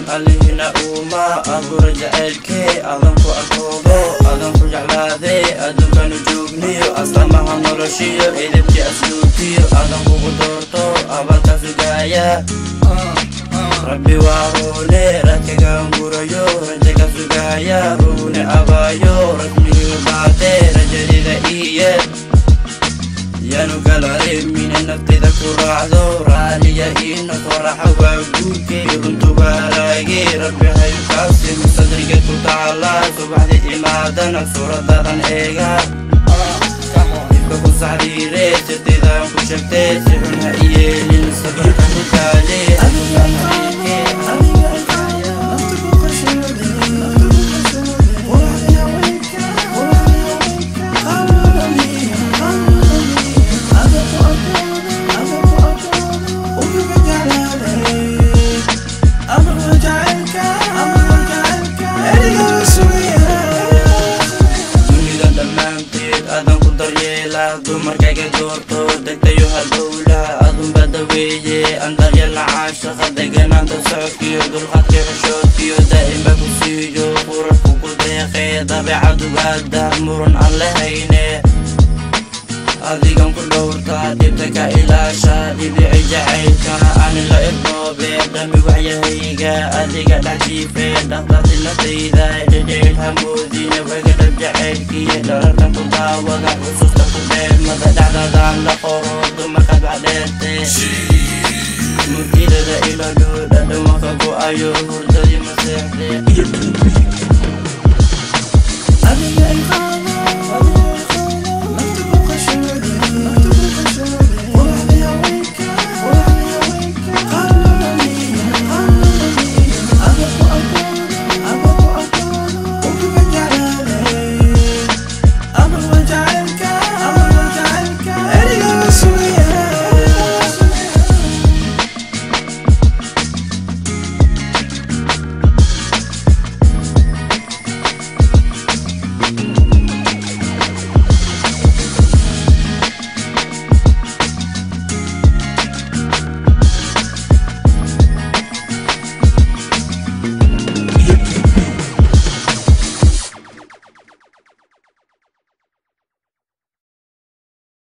علينا وما أقول جعلك أظنكو أقوله أظنكو جعلاذي أدوك نجوبني أصلا ما هنرشي إذا بجي أسلوكي أظنكو قدرتو أبالك سقايا ربي واروني رتك أنقريو رجك سقايا روني أبايو رسمي بعدي رجلي ذئية يانو كالعريب من النفط ذكو راعدو راني إنو فرح وقوكي رنتو باراقي ربي هاي كاسم صدرك تعالى صبحت إمادنا سورة دادن إيغا إفكو سعريري جديدا انكو شكتي سيحونها إيالي نصبر كنو كالي dumarkayga doorto degtayo halbowla adun badaweeye andar yalla caashaqa deganaanta socodkiyo dulqadka xishoodkiyo daa'ima ku siiyo qurarku ku deeqee dabeecadugaada muran aan lahayne adigan ku dhowrtaa dhibta ka ilaasha dhibici jacaylka ani la irdoobe dhami waxyahayga adiga dhexjiife dhaqdaqi naftayda dhidhicil hamoodina waga dhab jacaylkiyo dhararkan ku daawada xusuusta ku dheelmada dhacdadaan la qoro dumarkaad waxdheerte murtidada ila dhow dhadhawanka go'ayo hurdadii maseexde